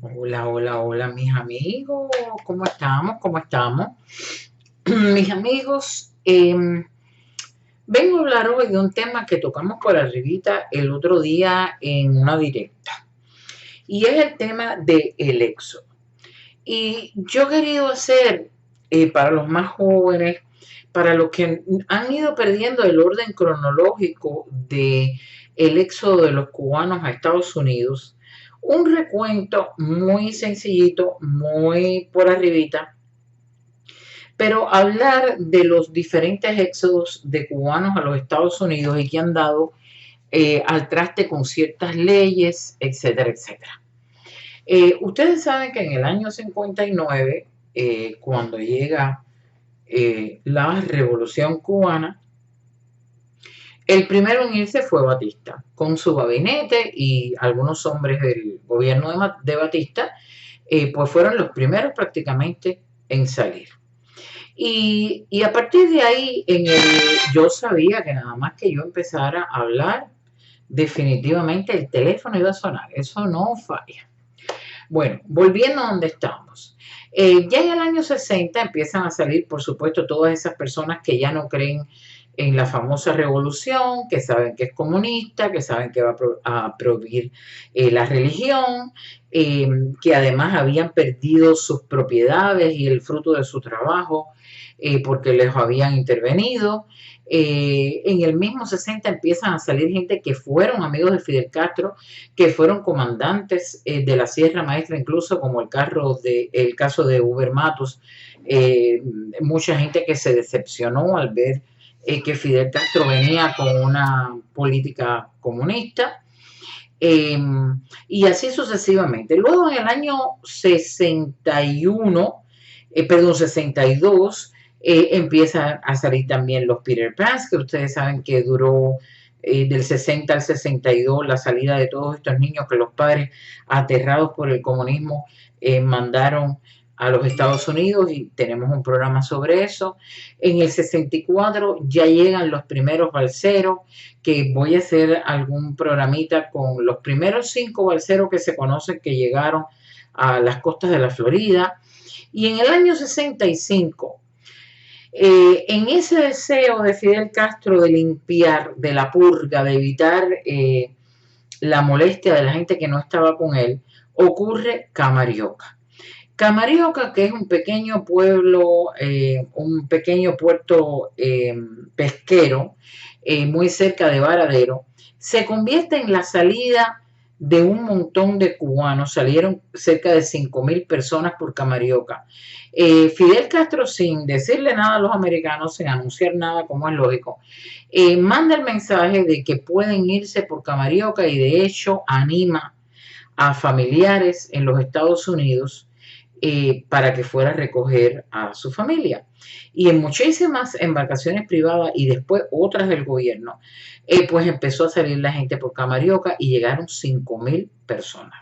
Hola, hola, hola, mis amigos. ¿Cómo estamos? ¿Cómo estamos? Mis amigos, vengo a hablar hoy de un tema que tocamos por arribita el otro día en una directa. Y es el tema del éxodo. Y yo he querido hacer, para los más jóvenes, para los que han ido perdiendo el orden cronológico de el éxodo de los cubanos a Estados Unidos, un recuento muy sencillito, muy por arribita, pero hablar de los diferentes éxodos de cubanos a los Estados Unidos y que han dado al traste con ciertas leyes, etcétera, etcétera. Ustedes saben que en el año 59, cuando llega la Revolución Cubana, el primero en irse fue Batista, con su gabinete y algunos hombres del gobierno de Batista, pues fueron los primeros prácticamente en salir. Y a partir de ahí, yo sabía que nada más que yo empezara a hablar, definitivamente el teléfono iba a sonar, eso no falla. Bueno, volviendo a donde estamos. Ya en el año 60 empiezan a salir, por supuesto, todas esas personas que ya no creen en la famosa revolución, que saben que es comunista, que saben que va a prohibir la religión, que además habían perdido sus propiedades y el fruto de su trabajo porque les habían intervenido. En el mismo 60 empiezan a salir gente que fueron amigos de Fidel Castro, que fueron comandantes de la Sierra Maestra, incluso como el caso de Uber Matos, mucha gente que se decepcionó al ver que Fidel Castro venía con una política comunista. Eh, y así sucesivamente. Luego en el año 61, perdón, 62, empiezan a salir también los Peter Pans, que ustedes saben que duró del 60 al 62 la salida de todos estos niños que los padres, aterrados por el comunismo, mandaron a los Estados Unidos, y tenemos un programa sobre eso. En el 64 ya llegan los primeros balseros, que voy a hacer algún programita con los primeros 5 balseros que se conocen que llegaron a las costas de la Florida. Y en el año 65, en ese deseo de Fidel Castro de limpiar, de la purga, de evitar la molestia de la gente que no estaba con él, ocurre Camarioca. Camarioca, que es un pequeño pueblo, un pequeño puerto pesquero, muy cerca de Varadero, se convierte en la salida de un montón de cubanos. Salieron cerca de 5.000 personas por Camarioca. Fidel Castro, sin decirle nada a los americanos, sin anunciar nada, como es lógico, manda el mensaje de que pueden irse por Camarioca, y de hecho anima a familiares en los Estados Unidos para que fuera a recoger a su familia. Y en muchísimas embarcaciones privadas y después otras del gobierno, pues empezó a salir la gente por Camarioca y llegaron 5.000 personas.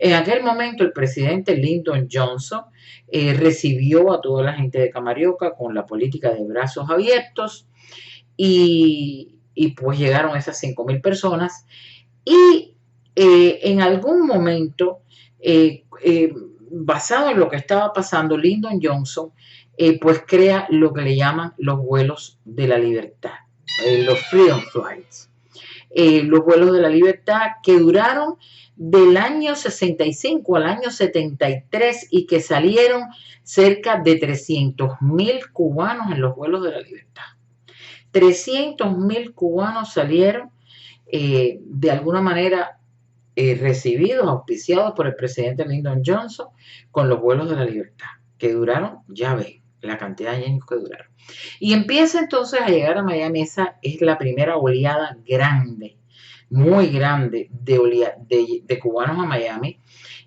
En aquel momento el presidente Lyndon Johnson recibió a toda la gente de Camarioca con la política de brazos abiertos, y pues llegaron esas 5.000 personas. Y en algún momento, basado en lo que estaba pasando, Lyndon Johnson pues crea lo que le llaman los vuelos de la libertad, los Freedom Flights. Los vuelos de la libertad que duraron del año 65 al año 73, y que salieron cerca de 300.000 cubanos en los vuelos de la libertad. 300.000 cubanos salieron de alguna manera recibidos, auspiciados por el presidente Lyndon Johnson, con los vuelos de la libertad, que duraron, ya ven, la cantidad de años que duraron. Y empieza entonces a llegar a Miami. Esa es la primera oleada grande, muy grande, de cubanos a Miami,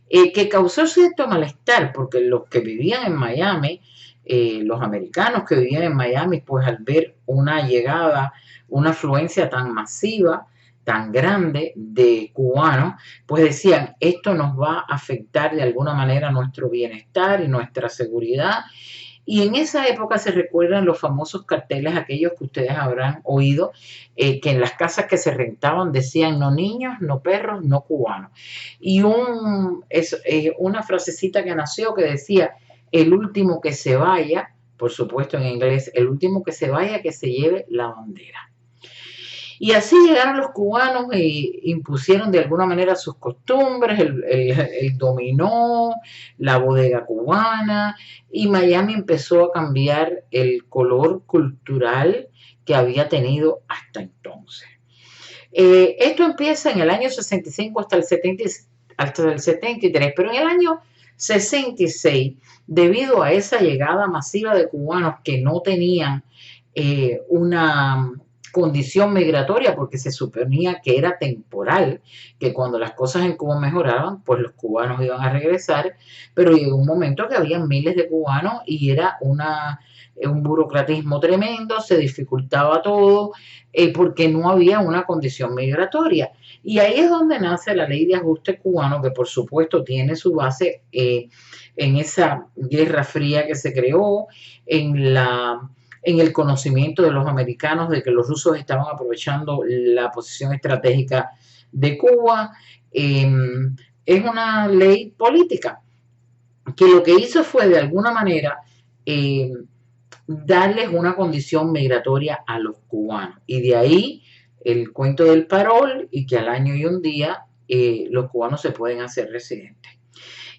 que causó cierto malestar, porque los que vivían en Miami, los americanos que vivían en Miami, pues al ver una llegada, una afluencia tan masiva, tan grande de cubanos, pues decían, esto nos va a afectar de alguna manera nuestro bienestar y nuestra seguridad. Y en esa época se recuerdan los famosos carteles, aquellos que ustedes habrán oído, que en las casas que se rentaban decían no niños, no perros, no cubanos. Y una frasecita que nació que decía, el último que se vaya, por supuesto en inglés, el último que se vaya, que se lleve la bandera. Y así llegaron los cubanos e impusieron de alguna manera sus costumbres, el dominó, la bodega cubana, y Miami empezó a cambiar el color cultural que había tenido hasta entonces. Esto empieza en el año 65 hasta el 73, pero en el año 66, debido a esa llegada masiva de cubanos que no tenían una condición migratoria, porque se suponía que era temporal, que cuando las cosas en Cuba mejoraban, pues los cubanos iban a regresar, pero llegó un momento que había miles de cubanos y era un burocratismo tremendo, se dificultaba todo, porque no había una condición migratoria. Y ahí es donde nace la ley de ajuste cubano, que por supuesto tiene su base en esa guerra fría que se creó, en el conocimiento de los americanos de que los rusos estaban aprovechando la posición estratégica de Cuba. Es una ley política que lo que hizo fue de alguna manera darles una condición migratoria a los cubanos. Y de ahí el cuento del parol y que al año y un día los cubanos se pueden hacer residentes.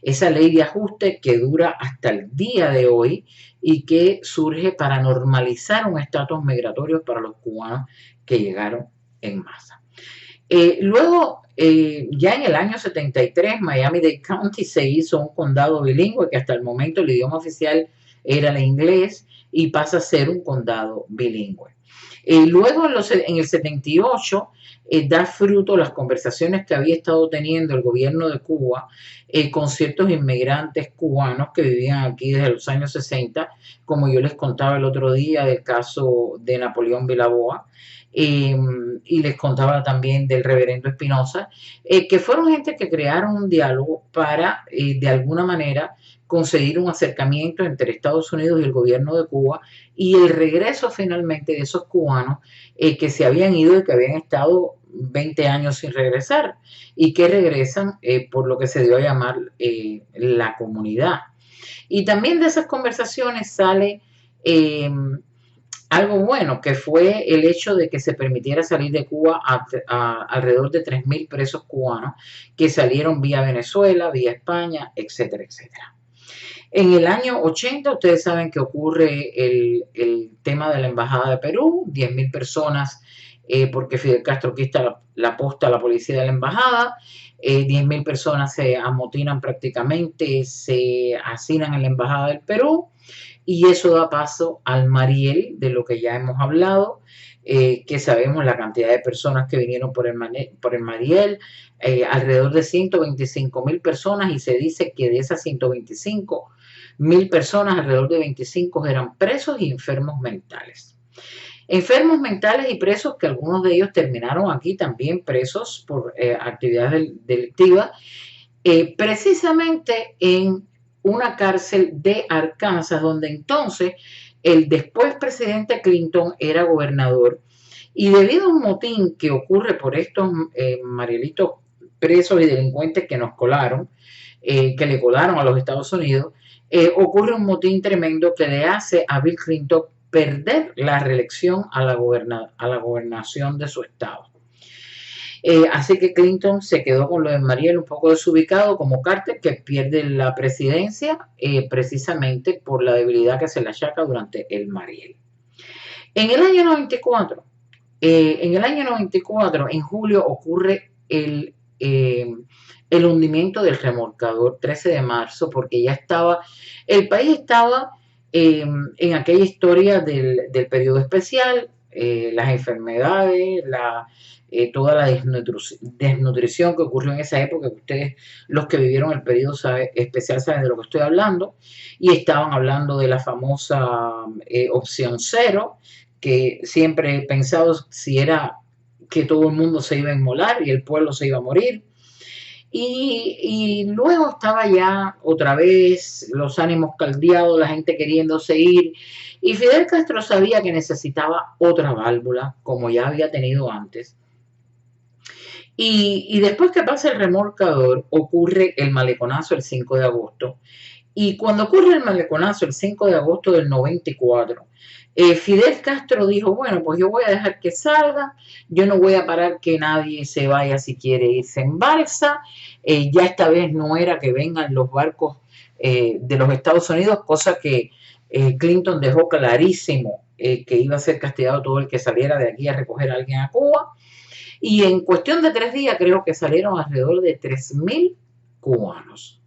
Esa ley de ajuste que dura hasta el día de hoy y que surge para normalizar un estatus migratorio para los cubanos que llegaron en masa. Luego, ya en el año 73, Miami-Dade County se hizo un condado bilingüe, que hasta el momento el idioma oficial era el inglés, y pasa a ser un condado bilingüe. Luego, en el 78, da fruto las conversaciones que había estado teniendo el gobierno de Cuba con ciertos inmigrantes cubanos que vivían aquí desde los años 60, como yo les contaba el otro día del caso de Napoleón Vilaboa, y les contaba también del reverendo Espinosa, que fueron gente que crearon un diálogo para, de alguna manera, conseguir un acercamiento entre Estados Unidos y el gobierno de Cuba y el regreso finalmente de esos cubanos que se habían ido y que habían estado 20 años sin regresar y que regresan por lo que se dio a llamar la comunidad. Y también de esas conversaciones sale algo bueno, que fue el hecho de que se permitiera salir de Cuba a alrededor de 3.000 presos cubanos que salieron vía Venezuela, vía España, etcétera, etcétera. En el año 80, ustedes saben que ocurre el tema de la Embajada de Perú, 10.000 personas, porque Fidel Castro quita la posta a la policía de la Embajada, 10.000 personas se amotinan prácticamente, se hacinan en la Embajada del Perú, y eso da paso al Mariel, de lo que ya hemos hablado, que sabemos la cantidad de personas que vinieron por el Mariel, alrededor de 125.000 personas, y se dice que de esas 125.000 personas, alrededor de 25 eran presos y enfermos mentales. Enfermos mentales y presos que algunos de ellos terminaron aquí también presos por actividades delictivas, precisamente en una cárcel de Arkansas, donde entonces el después presidente Clinton era gobernador, y debido a un motín que ocurre por estos marielitos presos y delincuentes que nos colaron, que le colaron a los Estados Unidos, ocurre un motín tremendo que le hace a Bill Clinton perder la reelección a la gobernación de su estado. Así que Clinton se quedó con lo de Mariel un poco desubicado, como Carter, que pierde la presidencia precisamente por la debilidad que se le achaca durante el Mariel. En el año 94, en julio, ocurre el hundimiento del remolcador 13 de marzo, porque ya el país estaba en aquella historia del periodo especial, las enfermedades, toda la desnutrición que ocurrió en esa época, que ustedes, los que vivieron el periodo especial, saben de lo que estoy hablando, y estaban hablando de la famosa opción cero, que siempre he pensado si era que todo el mundo se iba a inmolar y el pueblo se iba a morir. Y luego estaba ya otra vez los ánimos caldeados, la gente queriéndose ir. Y Fidel Castro sabía que necesitaba otra válvula, como ya había tenido antes. Y después que pasa el remolcador, ocurre el maleconazo el 5 de agosto. Y cuando ocurre el maleconazo el 5 de agosto del 94, Fidel Castro dijo, bueno, pues yo voy a dejar que salga, yo no voy a parar que nadie se vaya si quiere irse en balsa, ya esta vez no era que vengan los barcos de los Estados Unidos, cosa que Clinton dejó clarísimo que iba a ser castigado todo el que saliera de aquí a recoger a alguien a Cuba, y en cuestión de 3 días creo que salieron alrededor de 3.000 cubanos.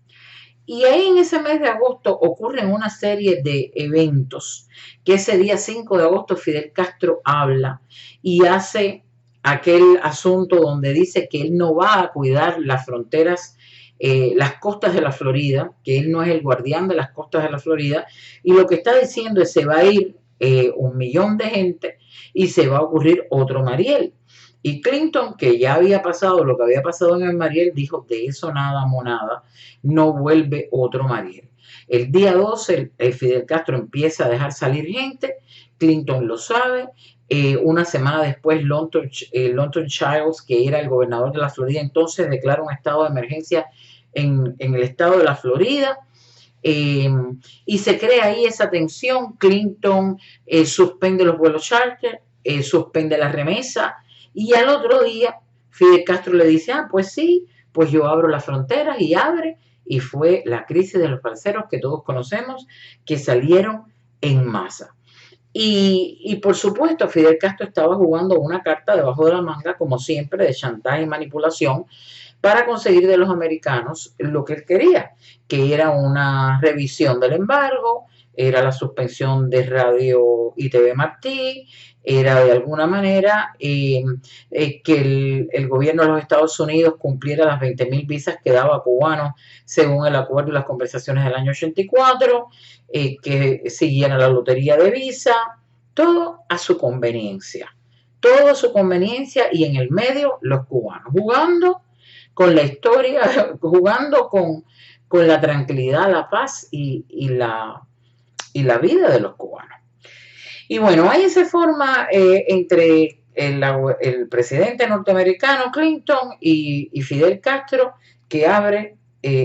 Y ahí en ese mes de agosto ocurren una serie de eventos que ese día 5 de agosto Fidel Castro habla y hace aquel asunto donde dice que él no va a cuidar las fronteras, las costas de la Florida, que él no es el guardián de las costas de la Florida, y lo que está diciendo es que se va a ir 1.000.000 de gente y se va a ocurrir otro Mariel. Y Clinton, que ya había pasado lo que había pasado en el Mariel, dijo, de eso nada, monada, no vuelve otro Mariel. El día 12, Fidel Castro empieza a dejar salir gente, Clinton lo sabe, una semana después Longton Childs, que era el gobernador de la Florida, entonces declara un estado de emergencia en el estado de la Florida, y se crea ahí esa tensión. Clinton suspende los vuelos charter, suspende la remesa, y al otro día Fidel Castro le dice, pues sí, pues yo abro las fronteras, y abre, y fue la crisis de los balseros que todos conocemos, que salieron en masa. Y por supuesto Fidel Castro estaba jugando una carta debajo de la manga, como siempre, de chantaje y manipulación, para conseguir de los americanos lo que él quería, que era una revisión del embargo, era la suspensión de Radio y TV Martí, era de alguna manera que el gobierno de los Estados Unidos cumpliera las 20.000 visas que daba a cubanos según el acuerdo y las conversaciones del año 84, que siguiera la lotería de visa, todo a su conveniencia. Todo a su conveniencia, y en el medio los cubanos jugando con la historia, jugando con la tranquilidad, la paz y la vida de los cubanos. Y bueno, ahí se forma entre el presidente norteamericano Clinton y Fidel Castro, que abre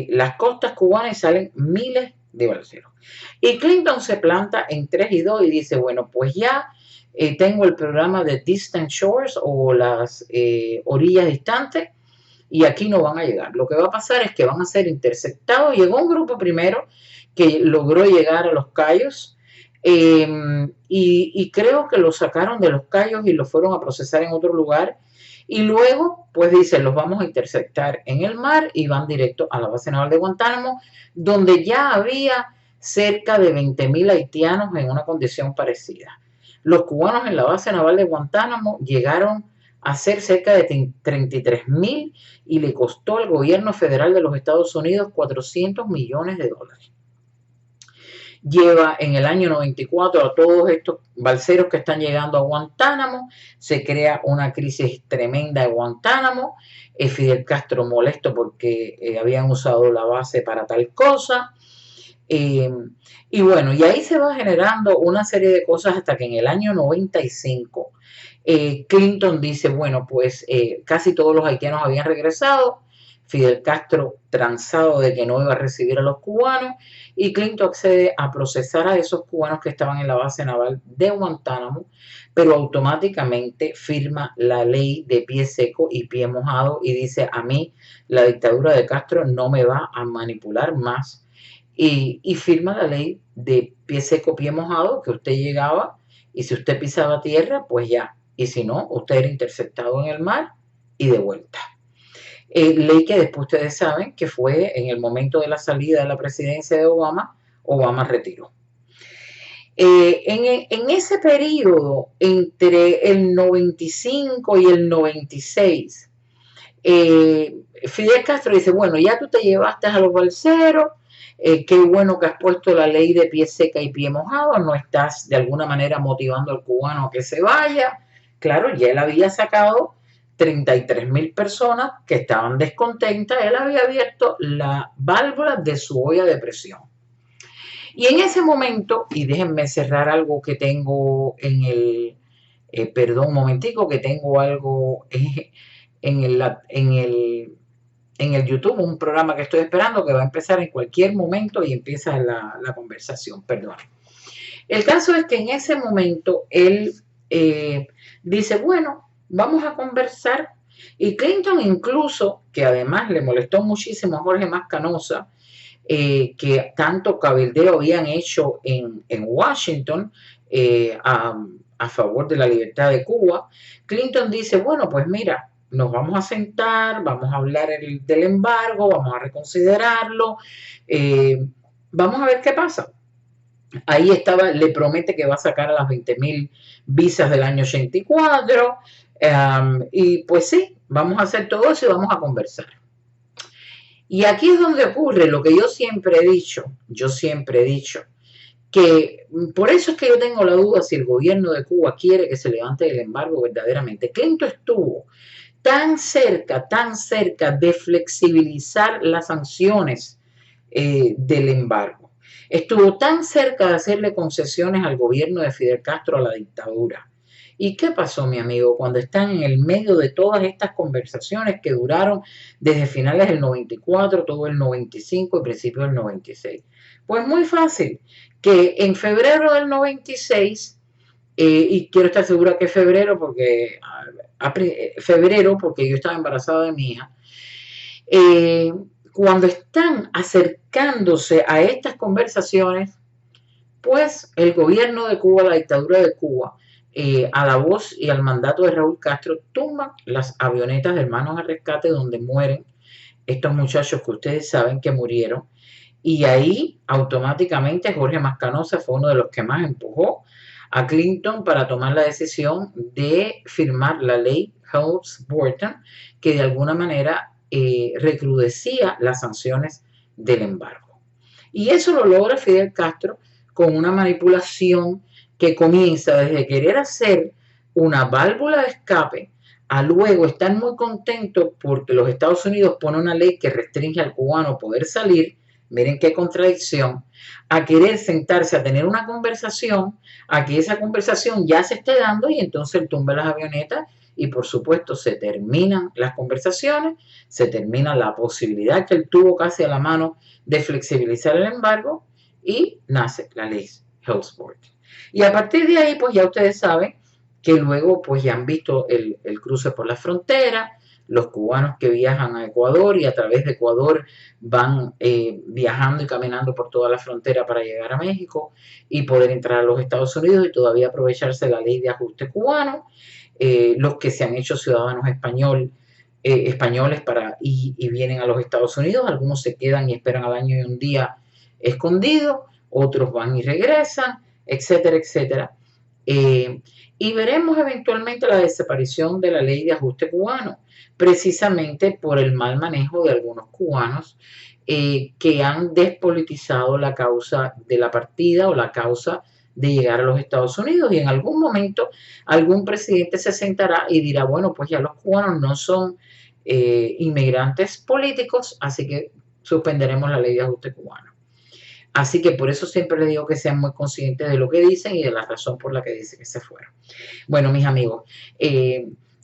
las costas cubanas y salen miles de balseros. Y Clinton se planta en 3 y 2 y dice, bueno, pues ya tengo el programa de Distant Shores, o las orillas distantes, y aquí no van a llegar. Lo que va a pasar es que van a ser interceptados. Llegó un grupo primero que logró llegar a los Cayos, y creo que lo sacaron de los Cayos y lo fueron a procesar en otro lugar, y luego pues dicen, los vamos a interceptar en el mar, y van directo a la base naval de Guantánamo, donde ya había cerca de 20.000 haitianos en una condición parecida. Los cubanos en la base naval de Guantánamo llegaron a ser cerca de 33.000, y le costó al gobierno federal de los Estados Unidos $400 millones. Lleva en el año 94 a todos estos balseros que están llegando a Guantánamo, se crea una crisis tremenda en Guantánamo, Fidel Castro molesto porque habían usado la base para tal cosa, y bueno, y ahí se va generando una serie de cosas hasta que en el año 95 Clinton dice, bueno, pues casi todos los haitianos habían regresado, Fidel Castro transado de que no iba a recibir a los cubanos, y Clinton accede a procesar a esos cubanos que estaban en la base naval de Guantánamo, pero automáticamente firma la ley de pie seco y pie mojado y dice, a mí la dictadura de Castro no me va a manipular más, y firma la ley de pie seco, pie mojado, que usted llegaba y si usted pisaba tierra, pues ya, y si no, usted era interceptado en el mar y de vuelta. Ley que después ustedes saben que fue en el momento de la salida de la presidencia de Obama, Obama retiró. En ese periodo, entre el 95 y el 96, Fidel Castro dice, bueno, ya tú te llevaste a los balseros, qué bueno que has puesto la ley de pie seca y pie mojado, no estás de alguna manera motivando al cubano a que se vaya. Claro, ya él había sacado 33.000 personas que estaban descontentas. Él había abierto la válvula de su olla de presión. Y en ese momento, y déjenme cerrar algo que tengo en el, perdón un momentico, que tengo algo en el YouTube, un programa que estoy esperando que va a empezar en cualquier momento y empieza la conversación, perdón. El caso es que en ese momento él dice, bueno, vamos a conversar. Y Clinton incluso, que además le molestó muchísimo a Jorge Mascanosa, que tanto cabildeo habían hecho en Washington a favor de la libertad de Cuba, Clinton dice, bueno, pues mira, nos vamos a sentar, vamos a hablar del embargo, vamos a reconsiderarlo, vamos a ver qué pasa. Ahí estaba, le promete que va a sacar a las 20.000 visas del año 84, y pues sí, vamos a hacer todo eso y vamos a conversar. Y aquí es donde ocurre lo que yo siempre he dicho, que por eso es que yo tengo la duda si el gobierno de Cuba quiere que se levante el embargo verdaderamente. Clinton estuvo tan cerca de flexibilizar las sanciones del embargo. Estuvo tan cerca de hacerle concesiones al gobierno de Fidel Castro, a la dictadura. ¿Y qué pasó, mi amigo, cuando están en el medio de todas estas conversaciones que duraron desde finales del 94, todo el 95 y principios del 96? Pues muy fácil, que en febrero del 96, y quiero estar segura que febrero porque yo estaba embarazada de mi hija, cuando están acercándose a estas conversaciones, pues el gobierno de Cuba, la dictadura de Cuba, a la voz y al mandato de Raúl Castro, tumban las avionetas de Hermanos al Rescate donde mueren estos muchachos que ustedes saben que murieron. Y ahí automáticamente Jorge Mascanosa fue uno de los que más empujó a Clinton para tomar la decisión de firmar la ley Helms-Burton, que de alguna manera recrudecía las sanciones del embargo. Y eso lo logra Fidel Castro con una manipulación que comienza desde querer hacer una válvula de escape a luego estar muy contento porque los Estados Unidos ponen una ley que restringe al cubano poder salir. Miren qué contradicción, a querer sentarse a tener una conversación, a que esa conversación ya se esté dando y entonces él tumba las avionetas y por supuesto se terminan las conversaciones, se termina la posibilidad que él tuvo casi a la mano de flexibilizar el embargo y nace la ley Helms-Burton. Y a partir de ahí, pues ya ustedes saben que luego pues ya han visto el cruce por la frontera, los cubanos que viajan a Ecuador y a través de Ecuador van viajando y caminando por toda la frontera para llegar a México y poder entrar a los Estados Unidos y todavía aprovecharse de la ley de ajuste cubano, los que se han hecho ciudadanos españoles y vienen a los Estados Unidos, algunos se quedan y esperan al año y un día escondidos, otros van y regresan, etcétera, etcétera. Y veremos eventualmente la desaparición de la ley de ajuste cubano, precisamente por el mal manejo de algunos cubanos que han despolitizado la causa de la partida o la causa de llegar a los Estados Unidos. Y en algún momento algún presidente se sentará y dirá, bueno, pues ya los cubanos no son inmigrantes políticos, así que suspenderemos la ley de ajuste cubano. Así que por eso siempre les digo que sean muy conscientes de lo que dicen y de la razón por la que dicen que se fueron. Bueno, mis amigos,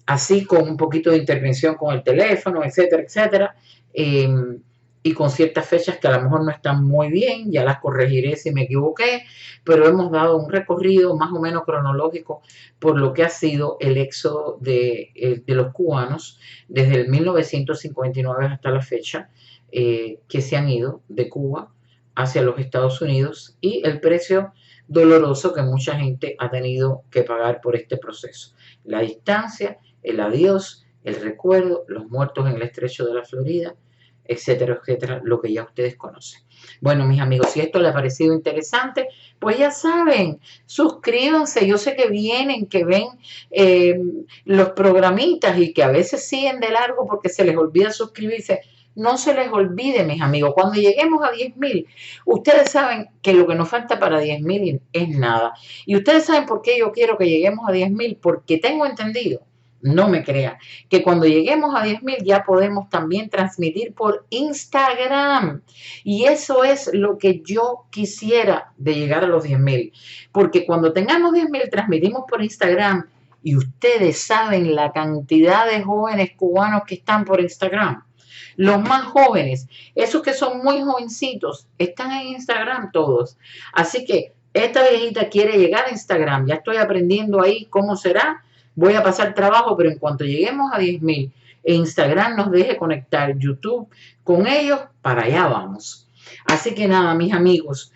así con un poquito de intervención con el teléfono, etcétera, etcétera, y con ciertas fechas que a lo mejor no están muy bien, ya las corregiré si me equivoqué, pero hemos dado un recorrido más o menos cronológico por lo que ha sido el éxodo de los cubanos desde el 1959 hasta la fecha, que se han ido de Cuba hacia los Estados Unidos y el precio doloroso que mucha gente ha tenido que pagar por este proceso. La distancia, el adiós, el recuerdo, los muertos en el estrecho de la Florida, etcétera, etcétera, lo que ya ustedes conocen. Bueno, mis amigos, si esto les ha parecido interesante, pues ya saben, suscríbanse. Yo sé que vienen, que ven los programitas y que a veces siguen de largo porque se les olvida suscribirse. No se les olvide, mis amigos, cuando lleguemos a 10.000, ustedes saben que lo que nos falta para 10.000 es nada. Y ustedes saben por qué yo quiero que lleguemos a 10.000, porque tengo entendido no me crea, que cuando lleguemos a 10.000 ya podemos también transmitir por Instagram. Y eso es lo que yo quisiera de llegar a los 10.000. Porque cuando tengamos 10.000 transmitimos por Instagram y ustedes saben la cantidad de jóvenes cubanos que están por Instagram. Los más jóvenes, esos que son muy jovencitos, están en Instagram todos. Así que esta viejita quiere llegar a Instagram. Ya estoy aprendiendo ahí cómo será. Voy a pasar trabajo, pero en cuanto lleguemos a 10.000 e Instagram nos deje conectar YouTube con ellos, para allá vamos. Así que nada, mis amigos,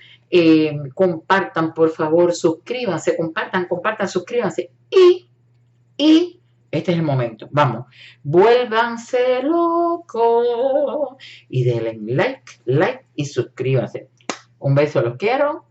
compartan, por favor, suscríbanse, compartan, suscríbanse y este es el momento. Vamos, vuélvanse locos y denle like y suscríbanse. Un beso, los quiero.